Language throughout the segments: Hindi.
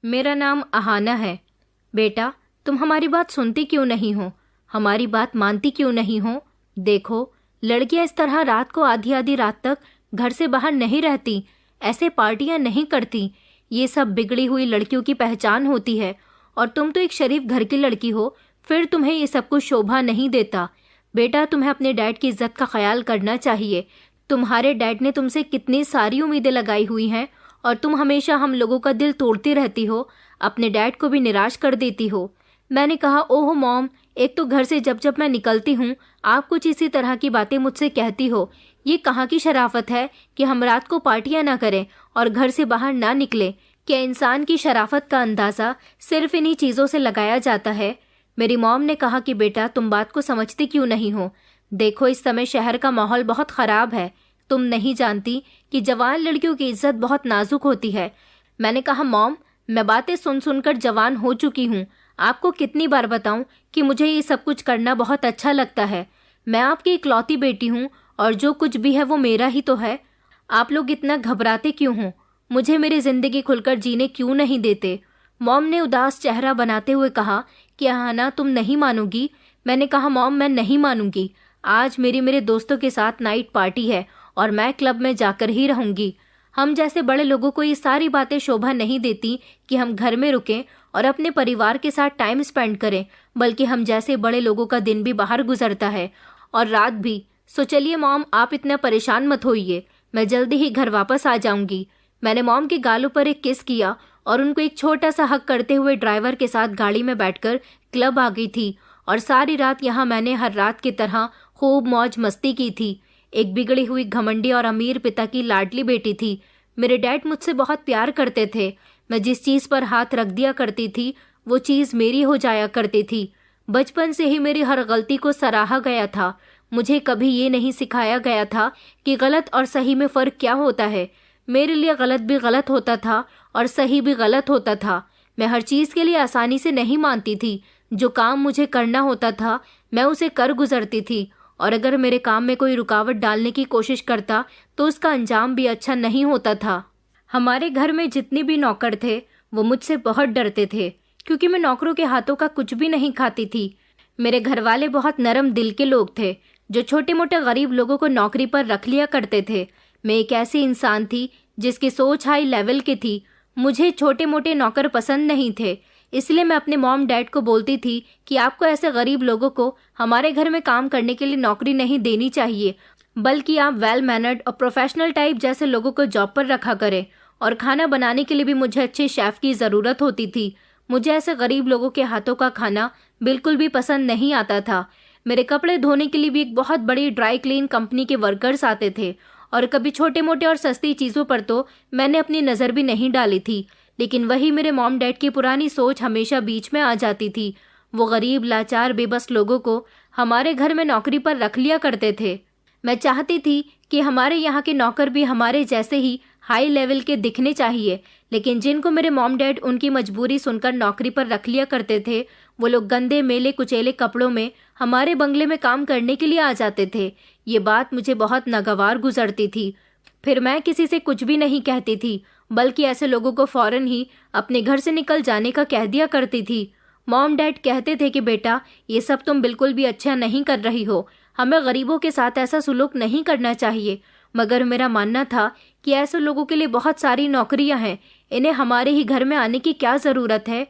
मेरा नाम अहाना है। बेटा, तुम हमारी बात सुनती क्यों नहीं हो? हमारी बात मानती क्यों नहीं हो? देखो, लड़कियां इस तरह रात को आधी आधी रात तक घर से बाहर नहीं रहती, ऐसे पार्टियां नहीं करती। ये सब बिगड़ी हुई लड़कियों की पहचान होती है। और तुम तो एक शरीफ घर की लड़की हो, फिर तुम्हें ये सब कुछ शोभा नहीं देता। बेटा, तुम्हें अपने डैड की इज्जत का ख्याल करना चाहिए। तुम्हारे डैड ने तुमसे कितनी सारी उम्मीदें लगाई हुई हैं और तुम हमेशा हम लोगों का दिल तोड़ती रहती हो, अपने डैड को भी निराश कर देती हो। मैंने कहा, ओह मॉम, एक तो घर से जब जब मैं निकलती हूँ आप कुछ इसी तरह की बातें मुझसे कहती हो। ये कहाँ की शराफत है कि हम रात को पार्टियां ना करें और घर से बाहर ना निकले? क्या इंसान की शराफत का अंदाज़ा सिर्फ इन्हीं चीज़ों से लगाया जाता है? मेरी मॉम ने कहा कि बेटा, तुम बात को समझती क्यों नहीं हो? देखो, इस समय शहर का माहौल बहुत ख़राब है। तुम नहीं जानती कि जवान लड़कियों की इज्जत बहुत नाजुक होती है। मैंने कहा, मॉम, मैं बातें सुन सुनकर जवान हो चुकी हूँ। आपको कितनी बार बताऊं कि मुझे ये सब कुछ करना बहुत अच्छा लगता है। मैं आपकी इकलौती बेटी हूँ और जो कुछ भी है वो मेरा ही तो है। आप लोग इतना घबराते क्यों हो? मुझे मेरी जिंदगी खुलकर जीने क्यों नहीं देते? मॉम ने उदास चेहरा बनाते हुए कहा कि अहाना, तुम नहीं मानोगी। मैंने कहा, मॉम, मैं नहीं मानूंगी। आज मेरे दोस्तों के साथ नाइट पार्टी है और मैं क्लब में जाकर ही रहूंगी। हम जैसे बड़े लोगों को ये सारी बातें शोभा नहीं देती कि हम घर में रुकें और अपने परिवार के साथ टाइम स्पेंड करें, बल्कि हम जैसे बड़े लोगों का दिन भी बाहर गुजरता है और रात भी। सो चलिए मॉम, आप इतना परेशान मत होइए, मैं जल्दी ही घर वापस आ जाऊंगी। मैंने मॉम के गालों पर एक किस किया और उनको एक छोटा सा हक करते हुए ड्राइवर के साथ गाड़ी में बैठकर क्लब आ गई थी। और सारी रात यहाँ मैंने हर रात की तरह खूब मौज मस्ती की थी। एक बिगड़ी हुई घमंडी और अमीर पिता की लाडली बेटी थी। मेरे डैड मुझसे बहुत प्यार करते थे। मैं जिस चीज़ पर हाथ रख दिया करती थी वो चीज़ मेरी हो जाया करती थी। बचपन से ही मेरी हर गलती को सराहा गया था। मुझे कभी ये नहीं सिखाया गया था कि गलत और सही में फ़र्क क्या होता है। मेरे लिए गलत भी गलत होता था और सही भी गलत होता था। मैं हर चीज़ के लिए आसानी से नहीं मानती थी। जो काम मुझे करना होता था मैं उसे कर गुजरती थी, और अगर मेरे काम में कोई रुकावट डालने की कोशिश करता तो उसका अंजाम भी अच्छा नहीं होता था। हमारे घर में जितने भी नौकर थे वो मुझसे बहुत डरते थे, क्योंकि मैं नौकरों के हाथों का कुछ भी नहीं खाती थी। मेरे घर वाले बहुत नरम दिल के लोग थे जो छोटे मोटे गरीब लोगों को नौकरी पर रख लिया करते थे। मैं एक ऐसी इंसान थी जिसकी सोच हाई लेवल की थी। मुझे छोटे मोटे नौकर पसंद नहीं थे, इसलिए मैं अपने मॉम डैड को बोलती थी कि आपको ऐसे गरीब लोगों को हमारे घर में काम करने के लिए नौकरी नहीं देनी चाहिए, बल्कि आप वेल मैनर्ड और प्रोफेशनल टाइप जैसे लोगों को जॉब पर रखा करें। और खाना बनाने के लिए भी मुझे अच्छे शेफ की ज़रूरत होती थी। मुझे ऐसे गरीब लोगों के हाथों का खाना बिल्कुल भी पसंद नहीं आता था। मेरे कपड़े धोने के लिए भी एक बहुत बड़ी ड्राई क्लीन कंपनी के वर्कर्स आते थे, और कभी छोटे मोटे और सस्ती चीज़ों पर तो मैंने अपनी नज़र भी नहीं डाली थी। लेकिन वही मेरे मॉम डैड की पुरानी सोच हमेशा बीच में आ जाती थी। वो गरीब, लाचार, बेबस लोगों को हमारे घर में नौकरी पर रख लिया करते थे। मैं चाहती थी कि हमारे यहाँ के नौकर भी हमारे जैसे ही हाई लेवल के दिखने चाहिए, लेकिन जिनको मेरे मॉम डैड उनकी मजबूरी सुनकर नौकरी पर रख लिया करते थे वो लोग गंदे मेले कुचेले कपड़ों में हमारे बंगले में काम करने के लिए आ जाते थे। ये बात मुझे बहुत नागवार गुजरती थी। फिर मैं किसी से कुछ भी नहीं कहती थी, बल्कि ऐसे लोगों को फौरन ही अपने घर से निकल जाने का कह दिया करती थी। मॉम डैड कहते थे कि बेटा, ये सब तुम बिल्कुल भी अच्छा नहीं कर रही हो, हमें गरीबों के साथ ऐसा सुलूक नहीं करना चाहिए। मगर मेरा मानना था कि ऐसे लोगों के लिए बहुत सारी नौकरियां हैं, इन्हें हमारे ही घर में आने की क्या ज़रूरत है।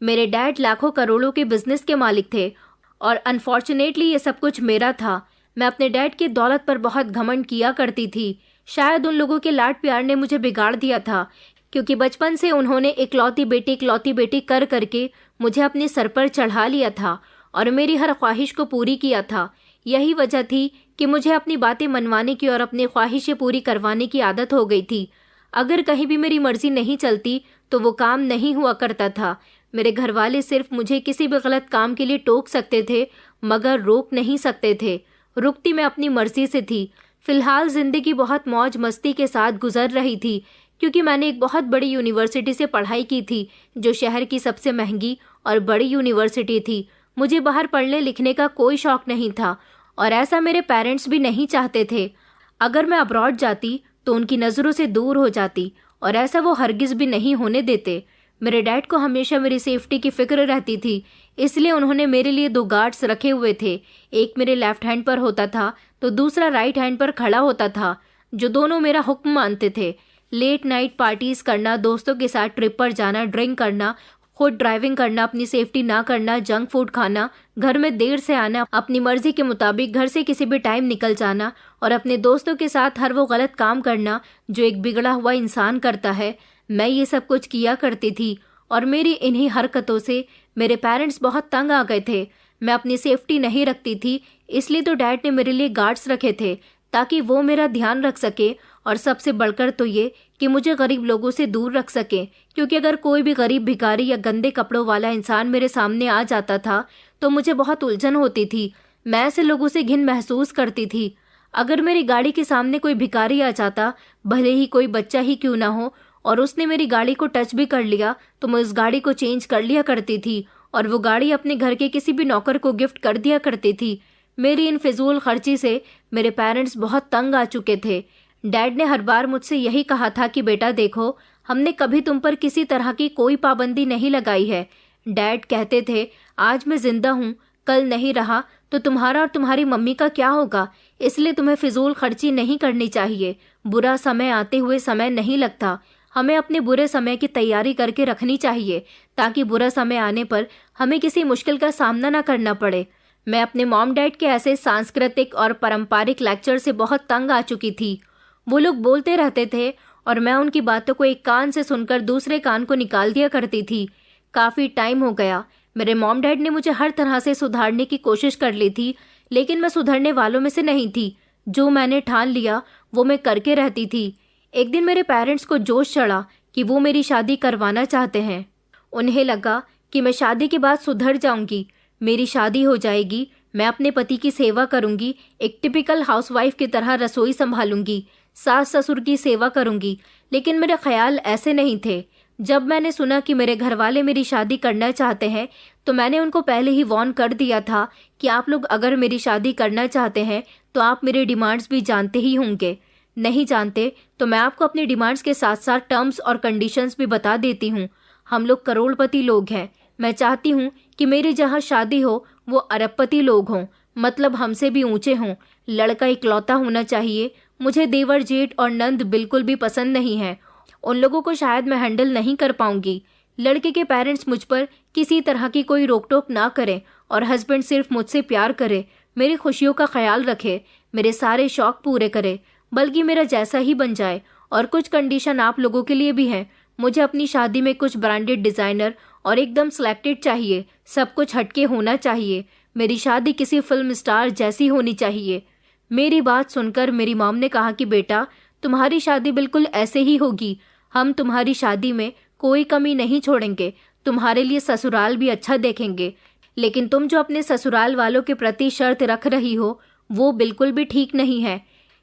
मेरे डैड लाखों करोड़ों के बिजनेस के मालिक थे और अनफॉर्चुनेटली ये सब कुछ मेरा था। मैं अपने डैड की दौलत पर बहुत घमंड किया करती थी। शायद उन लोगों के लाड प्यार ने मुझे बिगाड़ दिया था, क्योंकि बचपन से उन्होंने इकलौती बेटी कर करके मुझे अपने सर पर चढ़ा लिया था और मेरी हर ख्वाहिश को पूरी किया था। यही वजह थी कि मुझे अपनी बातें मनवाने की और अपनी ख्वाहिशें पूरी करवाने की आदत हो गई थी। अगर कहीं भी मेरी मर्जी नहीं चलती तो वो काम नहीं हुआ करता था। मेरे घर वाले सिर्फ मुझे किसी भी गलत काम के लिए टोक सकते थे, मगर रोक नहीं सकते थे। रुकती मैं अपनी मर्जी से थी। फिलहाल जिंदगी बहुत मौज मस्ती के साथ गुजर रही थी, क्योंकि मैंने एक बहुत बड़ी यूनिवर्सिटी से पढ़ाई की थी, जो शहर की सबसे महंगी और बड़ी यूनिवर्सिटी थी। मुझे बाहर पढ़ने लिखने का कोई शौक नहीं था और ऐसा मेरे पेरेंट्स भी नहीं चाहते थे। अगर मैं अब्रॉड जाती तो उनकी नज़रों से दूर हो जाती, और ऐसा वो हरगिज़ भी नहीं होने देते। मेरे डैड को हमेशा मेरी सेफ्टी की फिक्र रहती थी, इसलिए उन्होंने मेरे लिए 2 गार्ड्स रखे हुए थे। एक मेरे लेफ्ट हैंड पर होता था तो दूसरा राइट हैंड पर खड़ा होता था, जो दोनों मेरा हुक्म मानते थे। लेट नाइट पार्टीज करना, दोस्तों के साथ ट्रिप पर जाना, ड्रिंक करना, खुद ड्राइविंग करना, अपनी सेफ्टी ना करना, जंक फूड खाना, घर में देर से आना, अपनी मर्जी के मुताबिक घर से किसी भी टाइम निकल जाना और अपने दोस्तों के साथ हर वो गलत काम करना जो एक बिगड़ा हुआ इंसान करता है, मैं ये सब कुछ किया करती थी। और मेरी इन्हीं हरकतों से मेरे पेरेंट्स बहुत तंग आ गए थे। मैं अपनी सेफ्टी नहीं रखती थी, इसलिए तो डैड ने मेरे लिए गार्ड्स रखे थे ताकि वो मेरा ध्यान रख सके, और सबसे बढ़कर तो ये कि मुझे गरीब लोगों से दूर रख सके, क्योंकि अगर कोई भी गरीब भिखारी या गंदे कपड़ों वाला इंसान मेरे सामने आ जाता था तो मुझे बहुत उलझन होती थी। मैं ऐसे लोगों से घिन महसूस करती थी। अगर मेरी गाड़ी के सामने कोई भिखारी आ जाता, भले ही कोई बच्चा ही क्यों ना हो, और उसने मेरी गाड़ी को टच भी कर लिया तो मैं उस गाड़ी को चेंज कर लिया करती थी और वो गाड़ी अपने घर के किसी भी नौकर को गिफ्ट कर दिया करती थी। मेरी इन फिजूल खर्ची से मेरे पेरेंट्स बहुत तंग आ चुके थे। डैड ने हर बार मुझसे यही कहा था कि बेटा देखो, हमने कभी तुम पर किसी तरह की कोई पाबंदी नहीं लगाई है। डैड कहते थे, आज मैं जिंदा हूँ, कल नहीं रहा तो तुम्हारा और तुम्हारी मम्मी का क्या होगा, इसलिए तुम्हें फिजूल खर्ची नहीं करनी चाहिए। बुरा समय आते हुए समय नहीं लगता, हमें अपने बुरे समय की तैयारी करके रखनी चाहिए ताकि बुरा समय आने पर हमें किसी मुश्किल का सामना न करना पड़े। मैं अपने मॉम डैड के ऐसे सांस्कृतिक और पारंपरिक लेक्चर से बहुत तंग आ चुकी थी। वो लोग बोलते रहते थे और मैं उनकी बातों को एक कान से सुनकर दूसरे कान को निकाल दिया करती थी। काफ़ी टाइम हो गया। मेरे मॉम डैड ने मुझे हर तरह से सुधारने की कोशिश कर ली थी, लेकिन मैं सुधरने वालों में से नहीं थी। जो मैंने ठान लिया वो मैं करके रहती थी। एक दिन मेरे पेरेंट्स को जोश चढ़ा कि वो मेरी शादी करवाना चाहते हैं। उन्हें लगा कि मैं शादी के बाद सुधर जाऊंगी, मेरी शादी हो जाएगी, मैं अपने पति की सेवा करूंगी, एक टिपिकल हाउसवाइफ की तरह रसोई संभालूंगी, सास ससुर की सेवा करूंगी। लेकिन मेरे ख्याल ऐसे नहीं थे। जब मैंने सुना कि मेरे घर वाले मेरी शादी करना चाहते हैं तो मैंने उनको पहले ही वार्न कर दिया था कि आप लोग अगर मेरी शादी करना चाहते हैं तो आप मेरे डिमांड्स भी जानते ही होंगे। नहीं जानते तो मैं आपको अपनी डिमांड्स के साथ साथ टर्म्स और कंडीशंस भी बता देती हूँ। हम लोग करोड़पति लोग हैं। मैं चाहती हूँ कि मेरी जहाँ शादी हो वो अरबपति लोग हों, मतलब हमसे भी ऊंचे हों। लड़का इकलौता होना चाहिए। मुझे देवर जेठ और नंद बिल्कुल भी पसंद नहीं है। उन लोगों को शायद मैं हैंडल नहीं कर पाऊंगी। लड़के के पेरेंट्स मुझ पर किसी तरह की कोई रोक टोक ना करें और हस्बैंड सिर्फ मुझसे प्यार करे, मेरी खुशियों का ख्याल रखे, मेरे सारे शौक पूरे करे, बल्कि मेरा जैसा ही बन जाए। और कुछ कंडीशन आप लोगों के लिए भी हैं। मुझे अपनी शादी में कुछ ब्रांडेड डिज़ाइनर और एकदम सिलेक्टेड चाहिए। सब कुछ हटके होना चाहिए। मेरी शादी किसी फिल्म स्टार जैसी होनी चाहिए। मेरी बात सुनकर मेरी मॉम ने कहा कि बेटा, तुम्हारी शादी बिल्कुल ऐसे ही होगी। हम तुम्हारी शादी में कोई कमी नहीं छोड़ेंगे। तुम्हारे लिए ससुराल भी अच्छा देखेंगे, लेकिन तुम जो अपने ससुराल वालों के प्रति शर्त रख रही हो वो बिल्कुल भी ठीक नहीं है।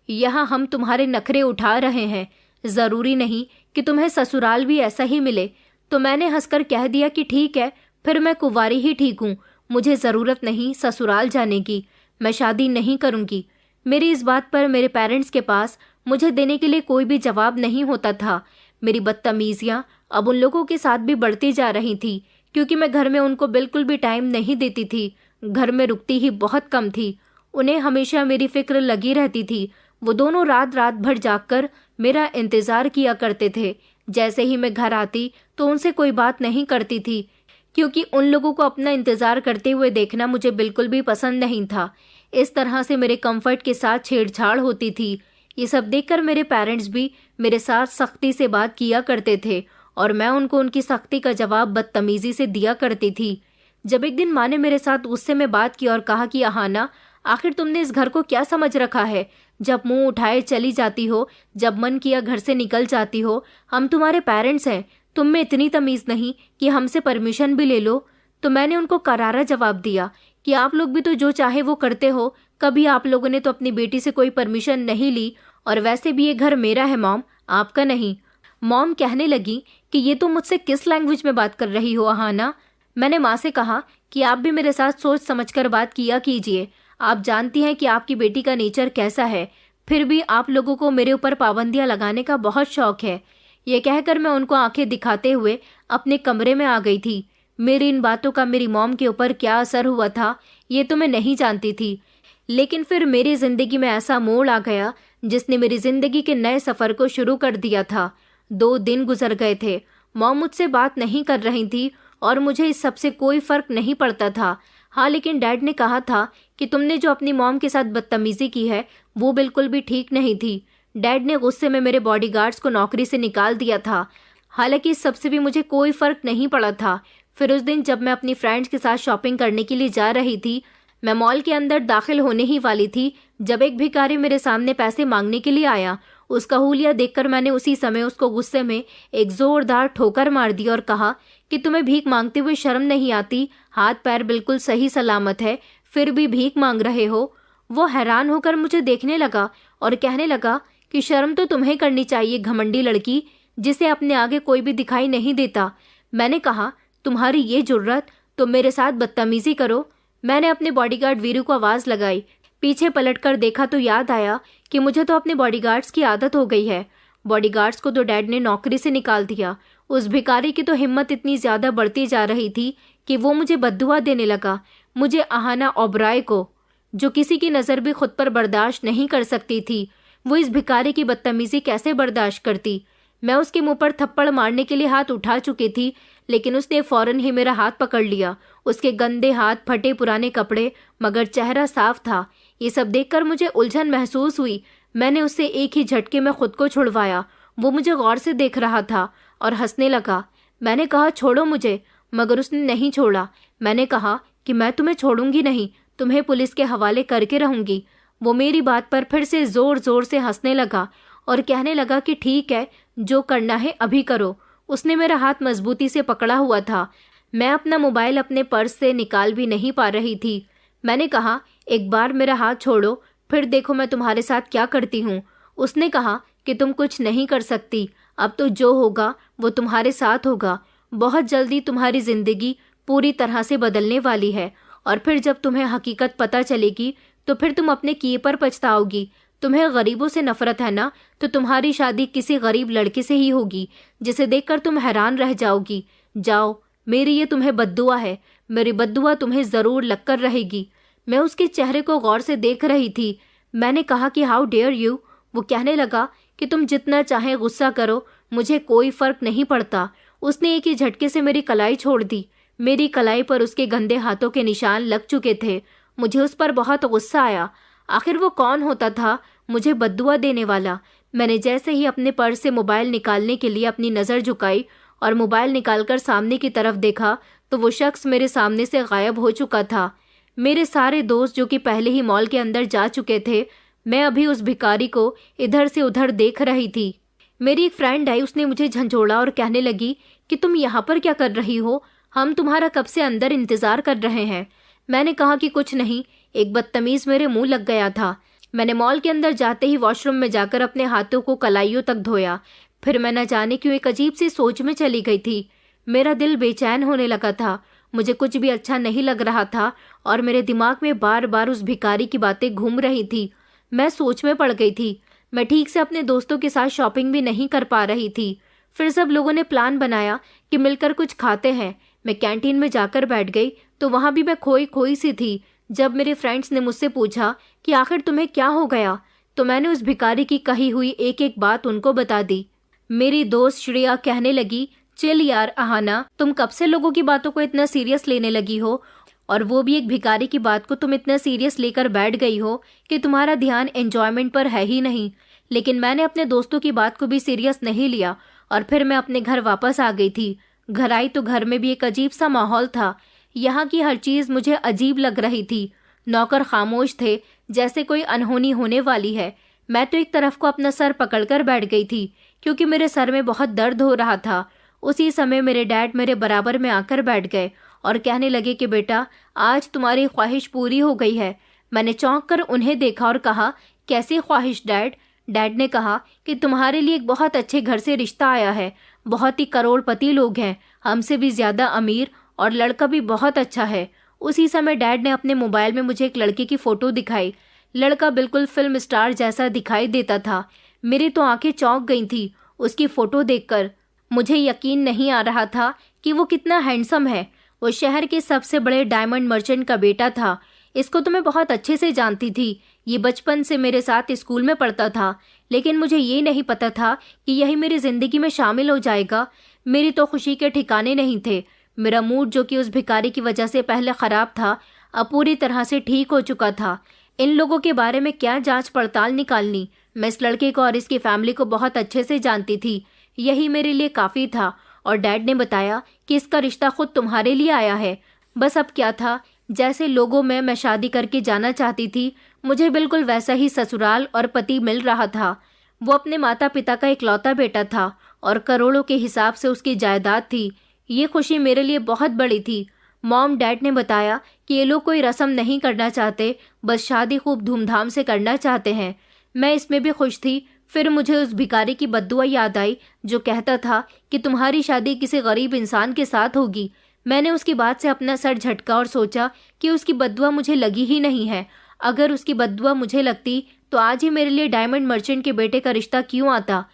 यहाँ हम तुम्हारे नखरे उठा रहे हैं। ज़रूरी नहीं कि तुम्हें ससुराल भी ऐसा ही मिले। तो मैंने हंसकर कह दिया कि ठीक है, फिर मैं कुंवारी ही ठीक हूँ। मुझे ज़रूरत नहीं ससुराल जाने की। मैं शादी नहीं करूँगी। मेरी इस बात पर मेरे पेरेंट्स के पास मुझे देने के लिए कोई भी जवाब नहीं होता था। मेरी बदतमीजियाँ अब उन लोगों के साथ भी बढ़ती जा रही थी, क्योंकि मैं घर में उनको बिल्कुल भी टाइम नहीं देती थी। घर में रुकती ही बहुत कम थी। उन्हें हमेशा मेरी फिक्र लगी रहती थी। वो दोनों रात रात भर जागकर मेरा इंतज़ार किया करते थे। जैसे ही मैं घर आती तो उनसे कोई बात नहीं करती थी, क्योंकि उन लोगों को अपना इंतज़ार करते हुए देखना मुझे बिल्कुल भी पसंद नहीं था। इस तरह से मेरे कंफर्ट के साथ छेड़छाड़ होती थी। ये सब देखकर मेरे पेरेंट्स भी मेरे साथ सख्ती से बात किया करते थे और मैं उनको उनकी सख्ती का जवाब बदतमीज़ी से दिया करती थी। जब एक दिन माँ ने मेरे साथ गुस्से में बात की और कहा कि अहाना, आखिर तुमने इस घर को क्या समझ रखा है? जब मुंह उठाए चली जाती हो, जब मन किया घर से निकल जाती हो। हम तुम्हारे पेरेंट्स हैं, तुम में इतनी तमीज़ नहीं कि हमसे परमिशन भी ले लो। तो मैंने उनको करारा जवाब दिया कि आप लोग भी तो जो चाहे वो करते हो। कभी आप लोगों ने तो अपनी बेटी से कोई परमिशन नहीं ली, और वैसे भी ये घर मेरा है मॉम, आपका नहीं। मॉम कहने लगी कि ये तुम मुझसे किस लैंग्वेज में बात कर रही हो अहाना? मैंने माँ से कहा कि आप भी मेरे साथ सोच समझकर बात किया कीजिए। आप जानती हैं कि आपकी बेटी का नेचर कैसा है, फिर भी आप लोगों को मेरे ऊपर पाबंदियां लगाने का बहुत शौक है। ये कहकर मैं उनको आंखें दिखाते हुए अपने कमरे में आ गई थी। मेरी इन बातों का मेरी मॉम के ऊपर क्या असर हुआ था ये तो मैं नहीं जानती थी, लेकिन फिर मेरी जिंदगी में ऐसा मोड़ आ गया जिसने मेरी जिंदगी के नए सफर को शुरू कर दिया था। 2 दिन गुजर गए थे। मॉम मुझसे बात नहीं कर रही थी और मुझे इस सब से कोई फर्क नहीं पड़ता था। हाँ, लेकिन डैड ने कहा था कि तुमने जो अपनी मॉम के साथ बदतमीजी की है वो बिल्कुल भी ठीक नहीं थी। डैड ने गुस्से में मेरे बॉडीगार्ड्स को नौकरी से निकाल दिया था। हालांकि इस सब से भी मुझे कोई फर्क नहीं पड़ा था। फिर उस दिन जब मैं अपनी फ्रेंड्स के साथ शॉपिंग करने के लिए जा रही थी, मैं मॉल के अंदर दाखिल होने ही वाली थी जब एक भिखारी मेरे सामने पैसे मांगने के लिए आया। उसका हुलिया देखकर मैंने उसी समय उसको गुस्से में एक जोरदार ठोकर मार दी और कहा कि तुम्हें भीख मांगते हुए शर्म नहीं आती? हाथ पैर बिल्कुल सही सलामत है, फिर भी भीख मांग रहे हो। वो हैरान होकर मुझे देखने लगा और कहने लगा कि शर्म तो तुम्हें करनी चाहिए, घमंडी लड़की जिसे अपने आगे कोई भी दिखाई नहीं देता। मैंने कहा, तुम्हारी ये जुर्रत, तुम मेरे साथ बदतमीजी करो। मैंने अपने बॉडीगार्ड वीरू को आवाज लगाई। पीछे पलटकर देखा तो याद आया कि मुझे तो अपने बॉडीगार्ड्स की आदत हो गई है। बॉडीगार्ड्स को तो डैड ने नौकरी से निकाल दिया। उस भिखारी की तो हिम्मत इतनी ज्यादा बढ़ती जा रही थी कि वो मुझे बद्दुआ देने लगा। मुझे अहाना ओबराय को, जो किसी की नज़र भी खुद पर बर्दाश्त नहीं कर सकती थी, वो इस भिखारी की बदतमीजी कैसे बर्दाश्त करती। मैं उसके मुंह पर थप्पड़ मारने के लिए हाथ उठा चुकी थी, लेकिन उसने फौरन ही मेरा हाथ पकड़ लिया। उसके गंदे हाथ, फटे पुराने कपड़े, मगर चेहरा साफ था। ये सब देखकर मुझे उलझन महसूस हुई। मैंने उससे एक ही झटके में खुद को छुड़वाया। वो मुझे गौर से देख रहा था और हंसने लगा। मैंने कहा, छोड़ो मुझे, मगर उसने नहीं छोड़ा। मैंने कहा कि मैं तुम्हें छोड़ूंगी नहीं, तुम्हें पुलिस के हवाले करके रहूंगी। वो मेरी बात पर फिर से जोर जोर से हंसने लगा और कहने लगा कि ठीक है, जो करना है अभी करो। उसने मेरा हाथ मजबूती से पकड़ा हुआ था। मैं अपना मोबाइल अपने पर्स से निकाल भी नहीं पा रही थी। मैंने कहा, एक बार मेरा हाथ छोड़ो, फिर देखो मैं तुम्हारे साथ क्या करती हूँ। उसने कहा कि तुम कुछ नहीं कर सकती, अब तो जो होगा वो तुम्हारे साथ होगा। बहुत जल्दी तुम्हारी जिंदगी पूरी तरह से बदलने वाली है और फिर जब तुम्हें हकीकत पता चलेगी तो फिर तुम अपने किए पर पछताओगी। तुम्हें गरीबों से नफरत है ना, तो तुम्हारी शादी किसी गरीब लड़के से ही होगी जिसे देखकर तुम हैरान रह जाओगी। जाओ, मेरी ये तुम्हें बद्दुआ है, मेरी बद्दुआ तुम्हें जरूर लगकर रहेगी। मैं उसके चेहरे को गौर से देख रही थी। मैंने कहा कि हाउ डेयर यू। वो कहने लगा कि तुम जितना चाहे गुस्सा करो, मुझे कोई फर्क नहीं पड़ता। उसने एक ही झटके से मेरी कलाई छोड़ दी। मेरी कलाई पर उसके गंदे हाथों के निशान लग चुके थे। मुझे उस पर बहुत गुस्सा आया। आखिर वो कौन होता था मुझे बद्दुआ देने वाला। मैंने जैसे ही अपने पर्स से मोबाइल निकालने के लिए अपनी नज़र झुकाई और मोबाइल निकालकर सामने की तरफ देखा तो वो शख्स मेरे सामने से गायब हो चुका था। मेरे सारे दोस्त जो कि पहले ही मॉल के अंदर जा चुके थे, मैं अभी उस भिखारी को इधर से उधर देख रही थी। मेरी एक फ्रेंड आई, उसने मुझे झंझोड़ा और कहने लगी कि तुम यहाँ पर क्या कर रही हो, हम तुम्हारा कब से अंदर इंतजार कर रहे हैं। मैंने कहा कि कुछ नहीं, एक बदतमीज मेरे मुंह लग गया था। मैंने मॉल के अंदर जाते ही वॉशरूम में जाकर अपने हाथों को कलाइयों तक धोया। फिर मैं न जाने क्यों एक अजीब सी सोच में चली गई थी। मेरा दिल बेचैन होने लगा था। मुझे कुछ भी अच्छा नहीं लग रहा था और मेरे दिमाग में बार बार उस भिखारी की बातें घूम रही थी। मैं सोच में पड़ गई थी। मैं ठीक से अपने दोस्तों के साथ शॉपिंग भी नहीं कर पा रही थी। फिर सब लोगों ने प्लान बनाया कि मिलकर कुछ खाते हैं। मैं कैंटीन में जाकर बैठ गई तो वहां भी मैं खोई खोई सी थी। जब मेरे फ्रेंड्स ने मुझसे पूछा कि आखिर तुम्हें क्या हो गया, तो मैंने उस भिखारी की कही हुई एक एक बात उनको बता दी। मेरी दोस्त श्रेया कहने लगी, चिल यार अहाना, तुम कब से लोगों की बातों को इतना सीरियस लेने लगी हो, और वो भी एक भिखारी की बात को तुम इतना सीरियस लेकर बैठ गई हो कि तुम्हारा ध्यान एंजॉयमेंट पर है ही नहीं। लेकिन मैंने अपने दोस्तों की बात को भी सीरियस नहीं लिया और फिर मैं अपने घर वापस आ गई थी। घर आई तो घर में भी एक अजीब सा माहौल था। यहाँ की हर चीज मुझे अजीब लग रही थी। नौकर खामोश थे, जैसे कोई अनहोनी होने वाली है। मैं तो एक तरफ को अपना सर पकड़कर बैठ गई थी क्योंकि मेरे सर में बहुत दर्द हो रहा था। उसी समय मेरे डैड मेरे बराबर में आकर बैठ गए और कहने लगे कि बेटा, आज तुम्हारी ख्वाहिश पूरी हो गई है। मैंने चौंक कर उन्हें देखा और कहा, कैसी ख्वाहिश डैड? डैड ने कहा कि तुम्हारे लिए एक बहुत अच्छे घर से रिश्ता आया है। बहुत ही करोड़पति लोग हैं, हमसे भी ज्यादा अमीर, और लड़का भी बहुत अच्छा है। उसी समय डैड ने अपने मोबाइल में मुझे एक लड़के की फोटो दिखाई। लड़का बिल्कुल फिल्म स्टार जैसा दिखाई देता था। मेरी तो आंखें चौंक गई थी। उसकी फ़ोटो देखकर मुझे यकीन नहीं आ रहा था कि वो कितना हैंडसम है। वो शहर के सबसे बड़े डायमंड मर्चेंट का बेटा था। इसको तो मैं बहुत अच्छे से जानती थी। ये बचपन से मेरे साथ स्कूल में पढ़ता था, लेकिन मुझे ये नहीं पता था कि यही मेरी ज़िंदगी में शामिल हो जाएगा। मेरी तो खुशी के ठिकाने नहीं थे। मेरा मूड, जो कि उस भिखारी की वजह से पहले ख़राब था, अब पूरी तरह से ठीक हो चुका था। इन लोगों के बारे में क्या जांच पड़ताल निकालनी। मैं इस लड़के को और इसकी फैमिली को बहुत अच्छे से जानती थी। यही मेरे लिए काफ़ी था। और डैड ने बताया कि इसका रिश्ता खुद तुम्हारे लिए आया है। बस अब क्या था, जैसे लोगों में मैं शादी करके जाना चाहती थी, मुझे बिल्कुल वैसा ही ससुराल और पति मिल रहा था। वो अपने माता पिता का इकलौता बेटा था और करोड़ों के हिसाब से उसकी जायदाद थी। ये खुशी मेरे लिए बहुत बड़ी थी। मॉम डैड ने बताया कि ये लोग कोई रस्म नहीं करना चाहते, बस शादी खूब धूमधाम से करना चाहते हैं। मैं इसमें भी खुश थी। फिर मुझे उस भिखारी की बद्दुआ याद आई जो कहता था कि तुम्हारी शादी किसी गरीब इंसान के साथ होगी। मैंने उसकी बात से अपना सर झटका और सोचा कि उसकी बद्दुआ मुझे लगी ही नहीं है। अगर उसकी बद्दुआ मुझे लगती तो आज ही मेरे लिए डायमंड मर्चेंट के बेटे का रिश्ता क्यों आता।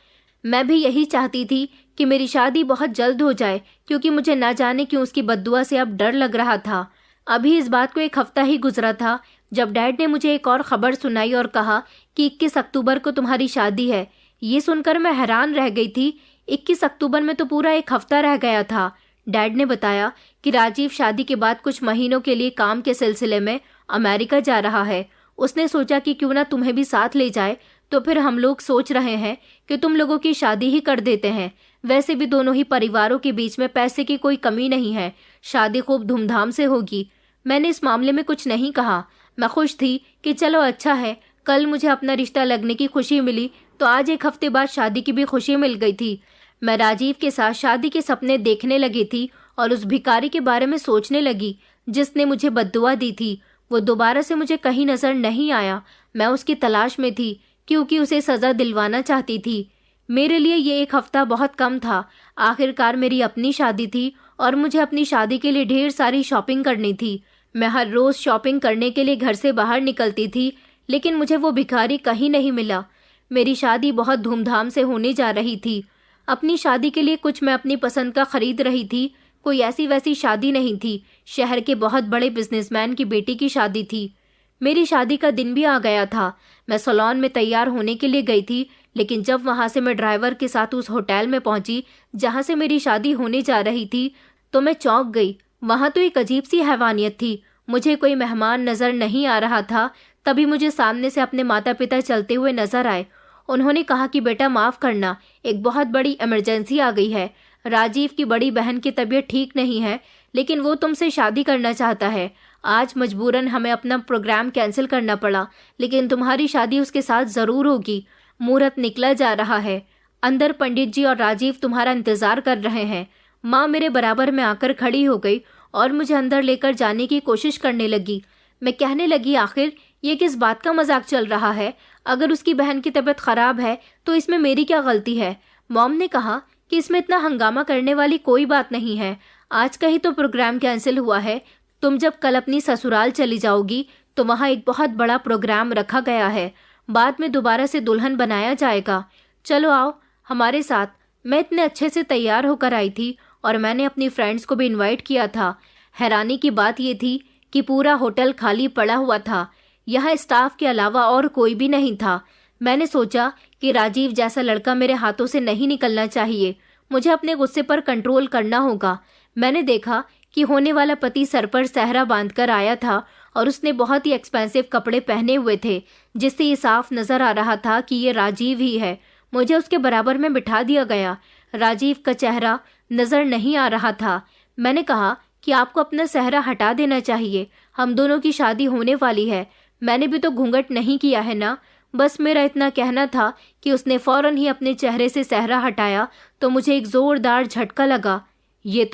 मैं भी यही चाहती थी कि मेरी शादी बहुत जल्द हो जाए, क्योंकि मुझे ना जाने क्यों उसकी बद्दुआ से अब डर लग रहा था। अभी इस बात को 1 हफ्ता ही गुजरा था जब डैड ने मुझे एक और खबर सुनाई और कहा कि 21 अक्टूबर को तुम्हारी शादी है। ये सुनकर मैं हैरान रह गई थी। 21 अक्टूबर में तो पूरा 1 हफ्ता रह गया था। डैड ने बताया कि राजीव शादी के बाद कुछ महीनों के लिए काम के सिलसिले में अमेरिका जा रहा है। उसने सोचा कि क्यों ना तुम्हें भी साथ ले जाए, तो फिर हम लोग सोच रहे हैं कि तुम लोगों की शादी ही कर देते हैं। वैसे भी दोनों ही परिवारों के बीच में पैसे की कोई कमी नहीं है। शादी खूब धूमधाम से होगी। मैंने इस मामले में कुछ नहीं कहा। मैं खुश थी कि चलो अच्छा है, कल मुझे अपना रिश्ता लगने की खुशी मिली तो आज 1 हफ्ते बाद शादी की भी खुशी मिल गई थी। मैं राजीव के साथ शादी के सपने देखने लगी थी और उस भिखारी के बारे में सोचने लगी जिसने मुझे बद्दुआ दी थी। वो दोबारा से मुझे कहीं नजर नहीं आया। मैं उसकी तलाश में थी क्योंकि उसे सज़ा दिलवाना चाहती थी। मेरे लिए ये 1 हफ्ता बहुत कम था। आखिरकार मेरी अपनी शादी थी और मुझे अपनी शादी के लिए ढेर सारी शॉपिंग करनी थी। मैं हर रोज़ शॉपिंग करने के लिए घर से बाहर निकलती थी, लेकिन मुझे वो भिखारी कहीं नहीं मिला। मेरी शादी बहुत धूमधाम से होने जा रही थी। अपनी शादी के लिए कुछ मैं अपनी पसंद का खरीद रही थी। कोई ऐसी वैसी शादी नहीं थी। शहर के बहुत बड़े बिजनेसमैन की बेटी की शादी थी। मेरी शादी का दिन भी आ गया था। मैं सैलून में तैयार होने के लिए गई थी, लेकिन जब वहां से मैं ड्राइवर के साथ उस होटल में पहुंची जहां से मेरी शादी होने जा रही थी, तो मैं चौंक गई। वहां तो एक अजीब सी हैवानियत थी। मुझे कोई मेहमान नजर नहीं आ रहा था। तभी मुझे सामने से अपने माता पिता चलते हुए नजर आए। उन्होंने कहा कि बेटा माफ करना, एक बहुत बड़ी इमरजेंसी आ गई है। राजीव की बड़ी बहन की तबीयत ठीक नहीं है, लेकिन वो तुमसे शादी करना चाहता है। आज मजबूरन हमें अपना प्रोग्राम कैंसिल करना पड़ा, लेकिन तुम्हारी शादी उसके साथ जरूर होगी। मुहूर्त निकला जा रहा है। अंदर पंडित जी और राजीव तुम्हारा इंतजार कर रहे हैं। माँ मेरे बराबर में आकर खड़ी हो गई और मुझे अंदर लेकर जाने की कोशिश करने लगी। मैं कहने लगी, आखिर ये किस बात का मजाक चल रहा है? अगर उसकी बहन की तबीयत खराब है तो इसमें मेरी क्या गलती है? मॉम ने कहा कि इसमें इतना हंगामा करने वाली कोई बात नहीं है। आज का ही तो प्रोग्राम कैंसिल हुआ है। तुम जब कल अपनी ससुराल चली जाओगी तो वहाँ एक बहुत बड़ा प्रोग्राम रखा गया है। बाद में दोबारा से दुल्हन बनाया जाएगा। चलो आओ हमारे साथ। मैं इतने अच्छे से तैयार होकर आई थी और मैंने अपनी फ्रेंड्स को भी इनवाइट किया था। हैरानी की बात ये थी कि पूरा होटल खाली पड़ा हुआ था। यहाँ स्टाफ के अलावा और कोई भी नहीं था। मैंने सोचा कि राजीव जैसा लड़का मेरे हाथों से नहीं निकलना चाहिए। मुझे अपने गुस्से पर कंट्रोल करना होगा। मैंने देखा कि होने वाला पति सर पर सहरा बांधकर आया था और उसने बहुत ही एक्सपेंसिव कपड़े पहने हुए थे, जिससे ये साफ नजर आ रहा था कि ये राजीव ही है। मुझे उसके बराबर में बिठा दिया गया। राजीव का चेहरा नजर नहीं आ रहा था। मैंने कहा कि आपको अपना सहरा हटा देना चाहिए। हम दोनों की शादी होने वाली है। मैंने भी तो घूंघट नहीं किया है ना। बस मेरा इतना कहना था कि उसने फौरन ही अपने चेहरे से सहरा हटाया तो मुझे एक जोरदार झटका लगा। ये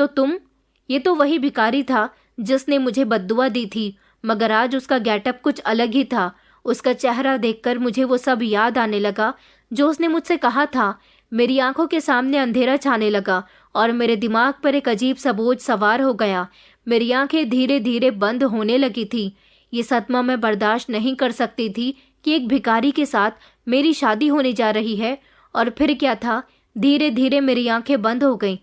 तो वही भिखारी था जिसने मुझे बद्दुआ दी थी, मगर आज उसका गेटअप कुछ अलग ही था। उसका चेहरा देखकर मुझे वो सब याद आने लगा जो उसने मुझसे कहा था। मेरी आंखों के सामने अंधेरा छाने लगा और मेरे दिमाग पर एक अजीब सा बोझ सवार हो गया। मेरी आंखें धीरे धीरे बंद होने लगी थी। ये सदमा मैं बर्दाश्त नहीं कर सकती थी कि एक भिखारी के साथ मेरी शादी होने जा रही है। और फिर क्या था, धीरे धीरे मेरी आंखें बंद हो गईं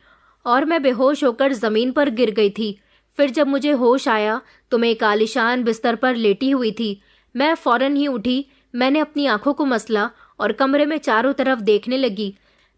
और मैं बेहोश होकर ज़मीन पर गिर गई थी। फिर जब मुझे होश आया तो मैं एक आलीशान बिस्तर पर लेटी हुई थी। मैं फौरन ही उठी। मैंने अपनी आंखों को मसला और कमरे में चारों तरफ देखने लगी।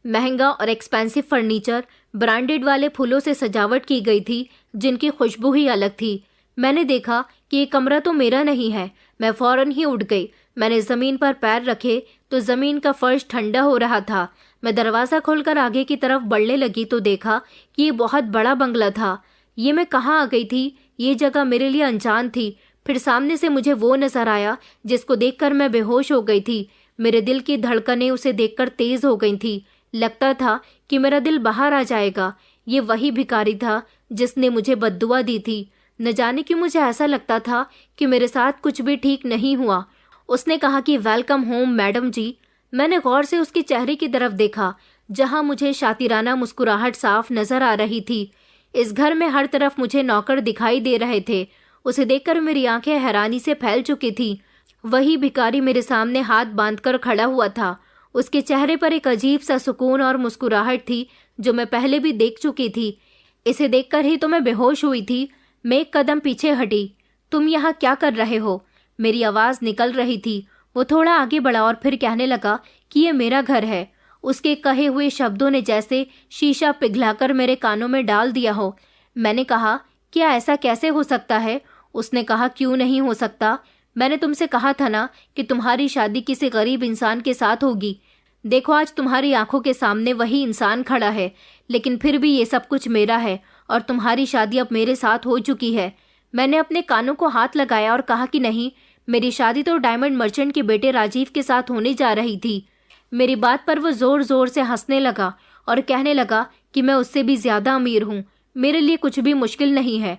महंगा और एक्सपेंसिव फर्नीचर, ब्रांडेड वाले फूलों से सजावट की गई थी जिनकी खुशबू ही अलग थी। मैंने देखा कि ये कमरा तो मेरा नहीं है। मैं फौरन ही उठ गई। मैंने ज़मीन पर पैर रखे तो ज़मीन का फर्श ठंडा हो रहा था। मैं दरवाज़ा खोलकर आगे की तरफ बढ़ने लगी तो देखा कि ये बहुत बड़ा बंगला था। ये मैं कहाँ आ गई थी? ये जगह मेरे लिए अनजान थी। फिर सामने से मुझे वो नजर आया जिसको देखकर मैं बेहोश हो गई थी। मेरे दिल की धड़कनें उसे देखकर तेज हो गई थी। लगता था कि मेरा दिल बाहर आ जाएगा। ये वही भिखारी था जिसने मुझे बद्दुआ दी थी। न जाने क्यों मुझे ऐसा लगता था कि मेरे साथ कुछ भी ठीक नहीं हुआ। उसने कहा कि वेलकम होम मैडम जी। मैंने गौर से उसके चेहरे की तरफ देखा जहां मुझे शातिराना मुस्कुराहट साफ नजर आ रही थी। इस घर में हर तरफ मुझे नौकर दिखाई दे रहे थे। उसे देखकर मेरी आंखें हैरानी से फैल चुकी थी। वही भिखारी मेरे सामने हाथ बांधकर खड़ा हुआ था। उसके चेहरे पर एक अजीब सा सुकून और मुस्कुराहट थी जो मैं पहले भी देख चुकी थी। इसे देखकर ही तो मैं बेहोश हुई थी। मैं एक कदम पीछे हटी। तुम यहाँ क्या कर रहे हो? मेरी आवाज़ निकल रही थी। वो थोड़ा आगे बढ़ा और फिर कहने लगा कि ये मेरा घर है। उसके कहे हुए शब्दों ने जैसे शीशा पिघलाकर मेरे कानों में डाल दिया हो। मैंने कहा, क्या ऐसा कैसे हो सकता है? उसने कहा, क्यों नहीं हो सकता? मैंने तुमसे कहा था ना कि तुम्हारी शादी किसी गरीब इंसान के साथ होगी। देखो आज तुम्हारी आंखों के सामने वही इंसान खड़ा है, लेकिन फिर भी ये सब कुछ मेरा है और तुम्हारी शादी अब मेरे साथ हो चुकी है। मैंने अपने कानों को हाथ लगाया और कहा कि नहीं, मेरी शादी तो डायमंड मर्चेंट के बेटे राजीव के साथ होने जा रही थी। मेरी बात पर वो जोर जोर से हंसने लगा और कहने लगा कि मैं उससे भी ज्यादा अमीर हूँ। मेरे लिए कुछ भी मुश्किल नहीं है।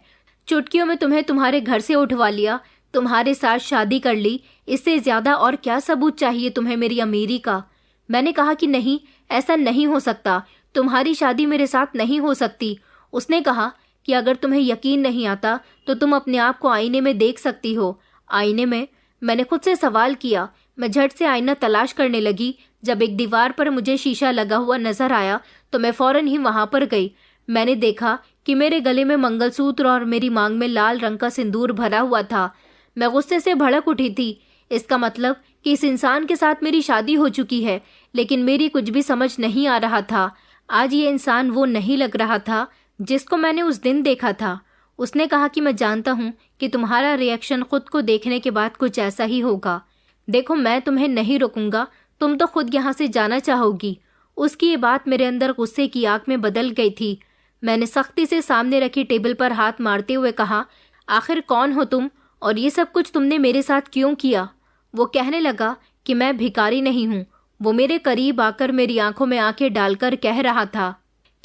चुटकियों में तुम्हें तुम्हारे घर से उठवा लिया, तुम्हारे साथ शादी कर ली। इससे ज्यादा और क्या सबूत चाहिए तुम्हें मेरी अमीरी का? मैंने कहा कि नहीं, ऐसा नहीं हो सकता। तुम्हारी शादी मेरे साथ नहीं हो सकती। उसने कहा कि अगर तुम्हें यकीन नहीं आता तो तुम अपने आप को आईने में देख सकती हो। आईने में? मैंने खुद से सवाल किया। मैं झट से आईना तलाश करने लगी। जब एक दीवार पर मुझे शीशा लगा हुआ नजर आया तो मैं फौरन ही वहां पर गई। मैंने देखा कि मेरे गले में मंगलसूत्र और मेरी मांग में लाल रंग का सिंदूर भरा हुआ था। मैं गुस्से से भड़क उठी थी। इसका मतलब कि इस इंसान के साथ मेरी शादी हो चुकी है, लेकिन मेरी कुछ भी समझ नहीं आ रहा था। आज ये इंसान वो नहीं लग रहा था जिसको मैंने उस दिन देखा था। उसने कहा कि मैं जानता हूँ कि तुम्हारा रिएक्शन खुद को देखने के बाद कुछ ऐसा ही होगा। देखो, मैं तुम्हें नहीं रोकूंगा, तुम तो खुद यहाँ से जाना चाहोगी। उसकी ये बात मेरे अंदर गुस्से की आग में बदल गई थी। मैंने सख्ती से सामने रखी टेबल पर हाथ मारते हुए कहा, आखिर कौन हो तुम और ये सब कुछ तुमने मेरे साथ क्यों किया? वो कहने लगा कि मैं भिखारी नहीं हूँ। वो मेरे करीब आकर मेरी आंखों में आंखें डालकर कह रहा था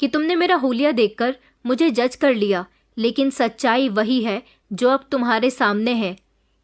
कि तुमने मेरा हुलिया देखकर मुझे जज कर लिया, लेकिन सच्चाई वही है जो अब तुम्हारे सामने है।